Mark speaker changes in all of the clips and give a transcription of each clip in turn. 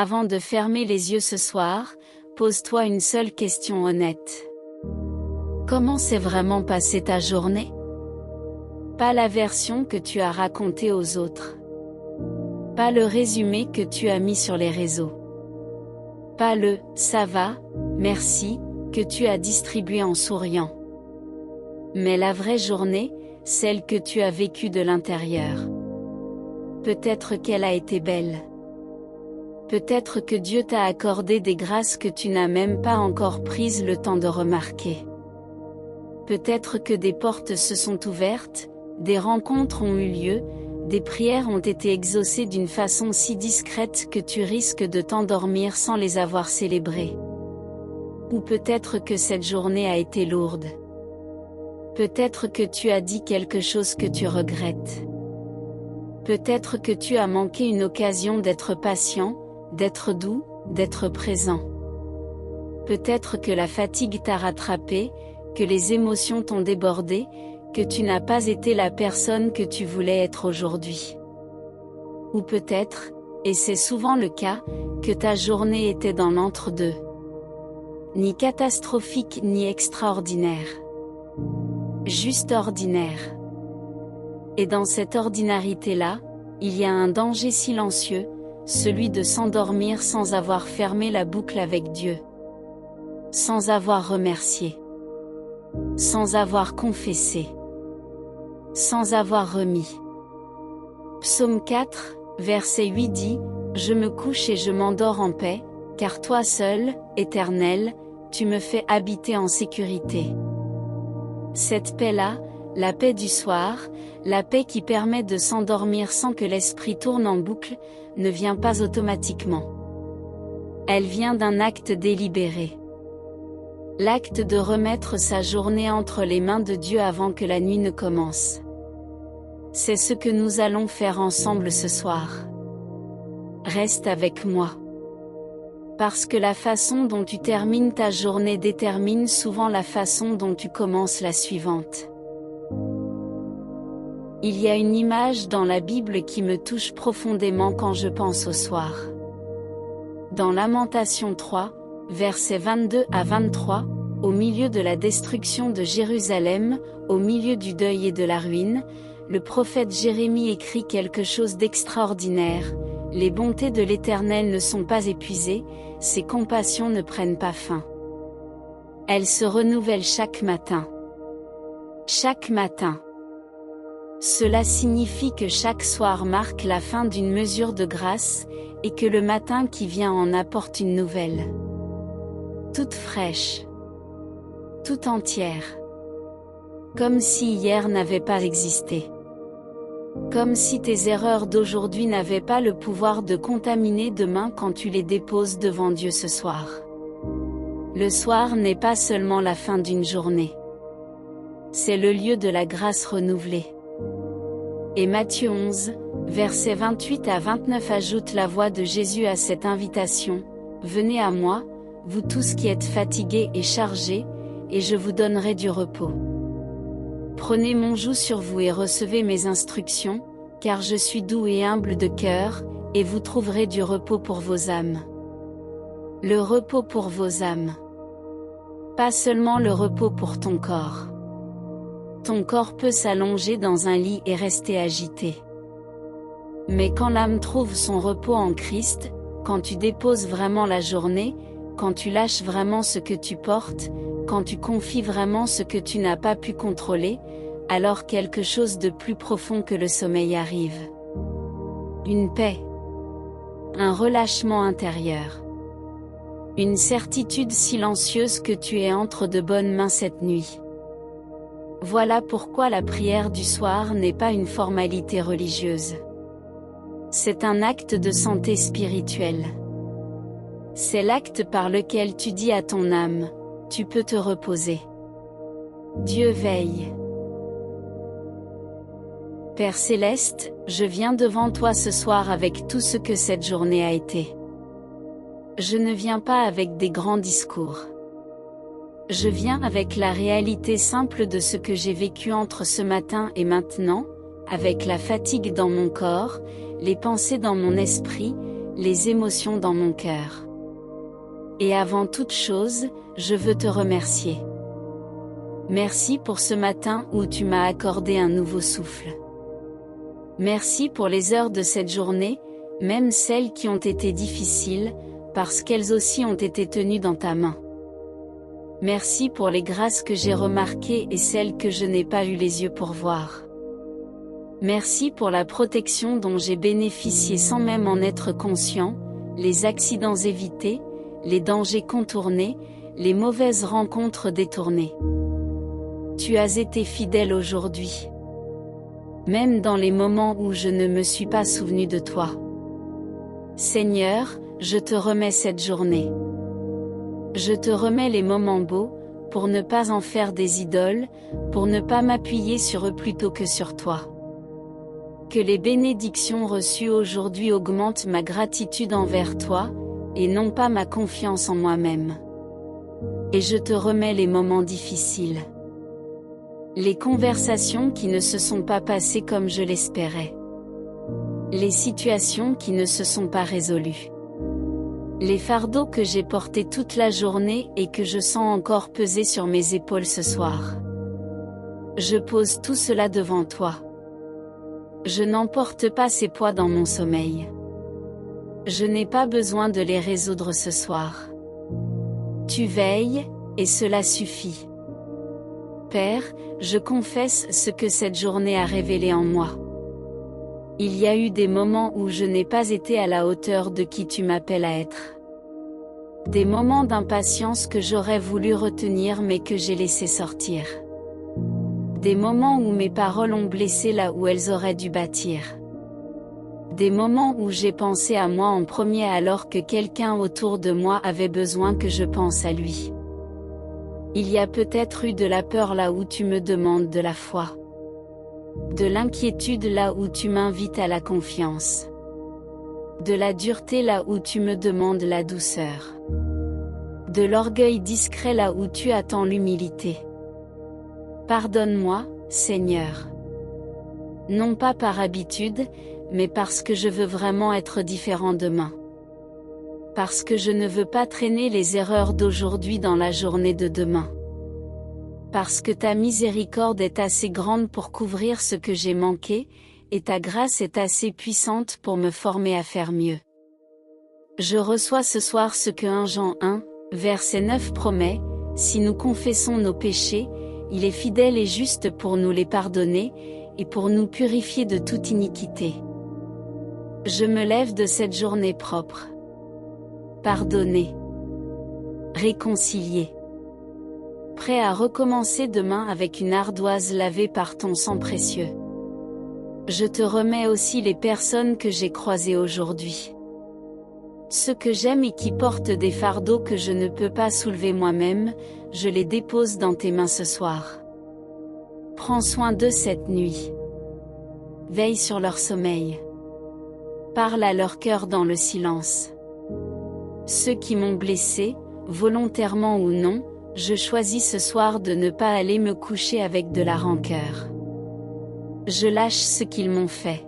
Speaker 1: Avant de fermer les yeux ce soir, pose-toi une seule question honnête. Comment s'est vraiment passée ta journée? Pas la version que tu as racontée aux autres. Pas le résumé que tu as mis sur les réseaux. Pas le « ça va, merci » que tu as distribué en souriant. Mais la vraie journée, celle que tu as vécue de l'intérieur. Peut-être qu'elle a été belle. Peut-être que Dieu t'a accordé des grâces que tu n'as même pas encore prises le temps de remarquer. Peut-être que des portes se sont ouvertes, des rencontres ont eu lieu, des prières ont été exaucées d'une façon si discrète que tu risques de t'endormir sans les avoir célébrées. Ou peut-être que cette journée a été lourde. Peut-être que tu as dit quelque chose que tu regrettes. Peut-être que tu as manqué une occasion d'être patient, d'être doux, d'être présent. Peut-être que la fatigue t'a rattrapé, que les émotions t'ont débordé, que tu n'as pas été la personne que tu voulais être aujourd'hui. Ou peut-être, et c'est souvent le cas, que ta journée était dans l'entre-deux. Ni catastrophique ni extraordinaire. Juste ordinaire. Et dans cette ordinarité-là, il y a un danger silencieux, celui de s'endormir sans avoir fermé la boucle avec Dieu. Sans avoir remercié. Sans avoir confessé. Sans avoir remis. Psaume 4, verset 8 dit, « Je me couche et je m'endors en paix, car toi seul, Éternel, tu me fais habiter en sécurité. » Cette paix-là, la paix du soir, la paix qui permet de s'endormir sans que l'esprit tourne en boucle, ne vient pas automatiquement. Elle vient d'un acte délibéré. L'acte de remettre sa journée entre les mains de Dieu avant que la nuit ne commence. C'est ce que nous allons faire ensemble ce soir. Reste avec moi. Parce que la façon dont tu termines ta journée détermine souvent la façon dont tu commences la suivante. Il y a une image dans la Bible qui me touche profondément quand je pense au soir. Dans Lamentations 3, versets 22 à 23, au milieu de la destruction de Jérusalem, au milieu du deuil et de la ruine, le prophète Jérémie écrit quelque chose d'extraordinaire. Les bontés de l'Éternel ne sont pas épuisées, ses compassions ne prennent pas fin. Elles se renouvellent chaque matin. Chaque matin. Cela signifie que chaque soir marque la fin d'une mesure de grâce, et que le matin qui vient en apporte une nouvelle. Toute fraîche. Toute entière. Comme si hier n'avait pas existé. Comme si tes erreurs d'aujourd'hui n'avaient pas le pouvoir de contaminer demain quand tu les déposes devant Dieu ce soir. Le soir n'est pas seulement la fin d'une journée. C'est le lieu de la grâce renouvelée. Et Matthieu 11, versets 28 à 29 ajoute la voix de Jésus à cette invitation, « Venez à moi, vous tous qui êtes fatigués et chargés, et je vous donnerai du repos. Prenez mon joug sur vous et recevez mes instructions, car je suis doux et humble de cœur, et vous trouverez du repos pour vos âmes. » Le repos pour vos âmes. Pas seulement le repos pour ton corps. Ton corps peut s'allonger dans un lit et rester agité. Mais quand l'âme trouve son repos en Christ, quand tu déposes vraiment la journée, quand tu lâches vraiment ce que tu portes, quand tu confies vraiment ce que tu n'as pas pu contrôler, alors quelque chose de plus profond que le sommeil arrive. Une paix. Un relâchement intérieur. Une certitude silencieuse que tu es entre de bonnes mains cette nuit. Voilà pourquoi la prière du soir n'est pas une formalité religieuse. C'est un acte de santé spirituelle. C'est l'acte par lequel tu dis à ton âme, tu peux te reposer. Dieu veille. Père céleste, je viens devant toi ce soir avec tout ce que cette journée a été. Je ne viens pas avec des grands discours. Je viens avec la réalité simple de ce que j'ai vécu entre ce matin et maintenant, avec la fatigue dans mon corps, les pensées dans mon esprit, les émotions dans mon cœur. Et avant toute chose, je veux te remercier. Merci pour ce matin où tu m'as accordé un nouveau souffle. Merci pour les heures de cette journée, même celles qui ont été difficiles, parce qu'elles aussi ont été tenues dans ta main. Merci pour les grâces que j'ai remarquées et celles que je n'ai pas eu les yeux pour voir. Merci pour la protection dont j'ai bénéficié sans même en être conscient, les accidents évités, les dangers contournés, les mauvaises rencontres détournées. Tu as été fidèle aujourd'hui. Même dans les moments où je ne me suis pas souvenu de toi. Seigneur, je te remets cette journée. Je te remets les moments beaux, pour ne pas en faire des idoles, pour ne pas m'appuyer sur eux plutôt que sur toi. Que les bénédictions reçues aujourd'hui augmentent ma gratitude envers toi, et non pas ma confiance en moi-même. Et je te remets les moments difficiles. Les conversations qui ne se sont pas passées comme je l'espérais. Les situations qui ne se sont pas résolues. Les fardeaux que j'ai portés toute la journée et que je sens encore peser sur mes épaules ce soir. Je pose tout cela devant toi. Je n'emporte pas ces poids dans mon sommeil. Je n'ai pas besoin de les résoudre ce soir. Tu veilles, et cela suffit. Père, je confesse ce que cette journée a révélé en moi. Il y a eu des moments où je n'ai pas été à la hauteur de qui tu m'appelles à être. Des moments d'impatience que j'aurais voulu retenir mais que j'ai laissé sortir. Des moments où mes paroles ont blessé là où elles auraient dû bâtir. Des moments où j'ai pensé à moi en premier alors que quelqu'un autour de moi avait besoin que je pense à lui. Il y a peut-être eu de la peur là où tu me demandes de la foi. De l'inquiétude là où tu m'invites à la confiance. De la dureté là où tu me demandes la douceur. De l'orgueil discret là où tu attends l'humilité. Pardonne-moi, Seigneur. Non pas par habitude, mais parce que je veux vraiment être différent demain. Parce que je ne veux pas traîner les erreurs d'aujourd'hui dans la journée de demain. Parce que ta miséricorde est assez grande pour couvrir ce que j'ai manqué, et ta grâce est assez puissante pour me former à faire mieux. Je reçois ce soir ce que 1 Jean 1, verset 9 promet, si nous confessons nos péchés, il est fidèle et juste pour nous les pardonner, et pour nous purifier de toute iniquité. Je me lève de cette journée propre. Pardonné. Réconcilié. Prêt à recommencer demain avec une ardoise lavée par ton sang précieux. Je te remets aussi les personnes que j'ai croisées aujourd'hui. Ceux que j'aime et qui portent des fardeaux que je ne peux pas soulever moi-même, je les dépose dans tes mains ce soir. Prends soin d'eux cette nuit. Veille sur leur sommeil. Parle à leur cœur dans le silence. Ceux qui m'ont blessé, volontairement ou non, je choisis ce soir de ne pas aller me coucher avec de la rancœur. Je lâche ce qu'ils m'ont fait.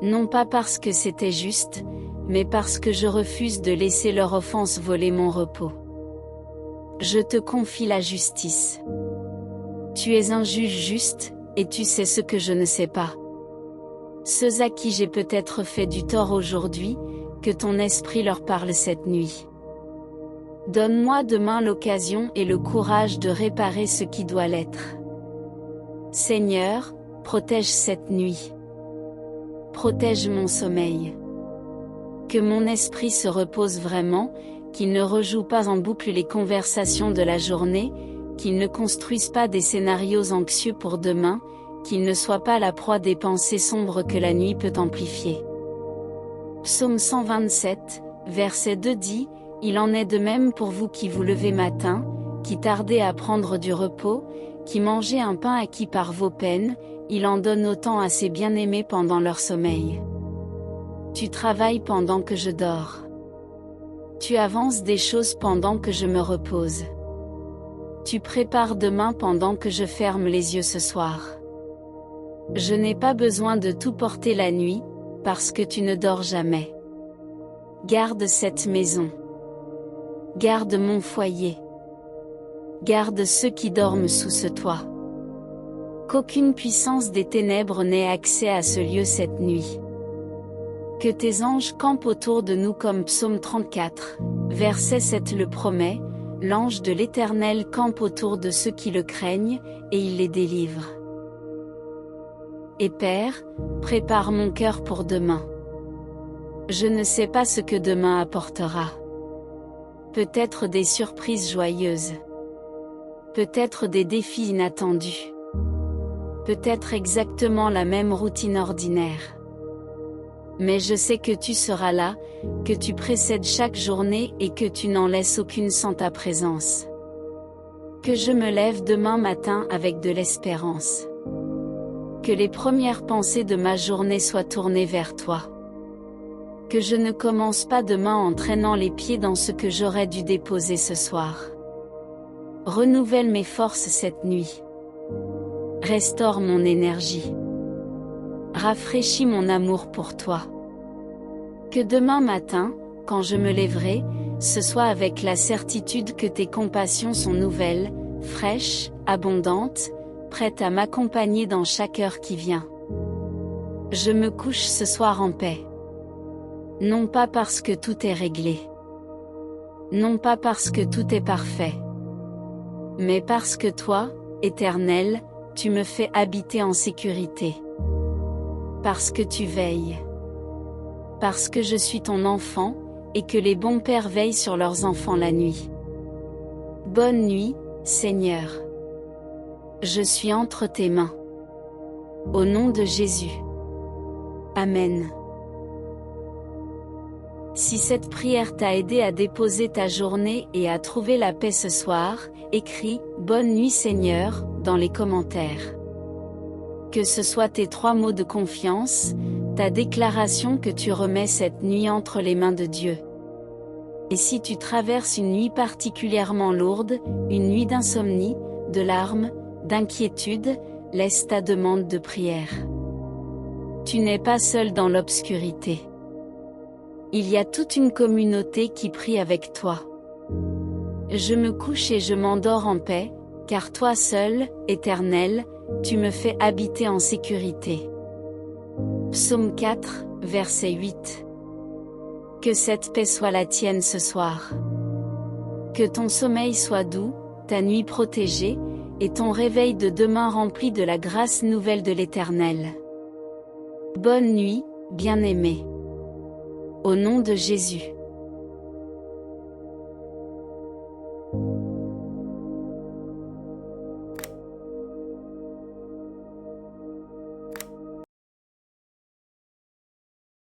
Speaker 1: Non pas parce que c'était juste, mais parce que je refuse de laisser leur offense voler mon repos. Je te confie la justice. Tu es un juge juste, et tu sais ce que je ne sais pas. Ceux à qui j'ai peut-être fait du tort aujourd'hui, que ton esprit leur parle cette nuit. Donne-moi demain l'occasion et le courage de réparer ce qui doit l'être. Seigneur, protège cette nuit. Protège mon sommeil. Que mon esprit se repose vraiment, qu'il ne rejoue pas en boucle les conversations de la journée, qu'il ne construise pas des scénarios anxieux pour demain, qu'il ne soit pas la proie des pensées sombres que la nuit peut amplifier. Psaume 127, verset 2 dit, « Il en est de même pour vous qui vous levez matin, qui tardez à prendre du repos, qui mangez un pain acquis par vos peines, il en donne autant à ses bien-aimés pendant leur sommeil. Tu travailles pendant que je dors. Tu avances des choses pendant que je me repose. Tu prépares demain pendant que je ferme les yeux ce soir. Je n'ai pas besoin de tout porter la nuit, parce que tu ne dors jamais. Garde cette maison. Garde mon foyer. Garde ceux qui dorment sous ce toit. Qu'aucune puissance des ténèbres n'ait accès à ce lieu cette nuit. Que tes anges campent autour de nous comme Psaume 34, verset 7 le promet, l'ange de l'Éternel campe autour de ceux qui le craignent, et il les délivre. Et Père, prépare mon cœur pour demain. Je ne sais pas ce que demain apportera. Peut-être des surprises joyeuses. Peut-être des défis inattendus. Peut-être exactement la même routine ordinaire. Mais je sais que tu seras là, que tu précèdes chaque journée et que tu n'en laisses aucune sans ta présence. Que je me lève demain matin avec de l'espérance. Que les premières pensées de ma journée soient tournées vers toi. Que je ne commence pas demain en traînant les pieds dans ce que j'aurais dû déposer ce soir. Renouvelle mes forces cette nuit. Restaure mon énergie. Rafraîchis mon amour pour toi. Que demain matin, quand je me lèverai, ce soit avec la certitude que tes compassions sont nouvelles, fraîches, abondantes, prêtes à m'accompagner dans chaque heure qui vient. Je me couche ce soir en paix. Non pas parce que tout est réglé. Non pas parce que tout est parfait. Mais parce que toi, Éternel, tu me fais habiter en sécurité. Parce que tu veilles. Parce que je suis ton enfant, et que les bons pères veillent sur leurs enfants la nuit. Bonne nuit, Seigneur. Je suis entre tes mains. Au nom de Jésus. Amen. Si cette prière t'a aidé à déposer ta journée et à trouver la paix ce soir, écris « Bonne nuit Seigneur » dans les commentaires. Que ce soit tes 3 mots de confiance, ta déclaration que tu remets cette nuit entre les mains de Dieu. Et si tu traverses une nuit particulièrement lourde, une nuit d'insomnie, de larmes, d'inquiétude, laisse ta demande de prière. Tu n'es pas seul dans l'obscurité. Il y a toute une communauté qui prie avec toi. Je me couche et je m'endors en paix, car toi seul, Éternel, tu me fais habiter en sécurité. Psaume 4, verset 8. Que cette paix soit la tienne ce soir. Que ton sommeil soit doux, ta nuit protégée, et ton réveil de demain rempli de la grâce nouvelle de l'Éternel. Bonne nuit, bien-aimé. Au nom de Jésus.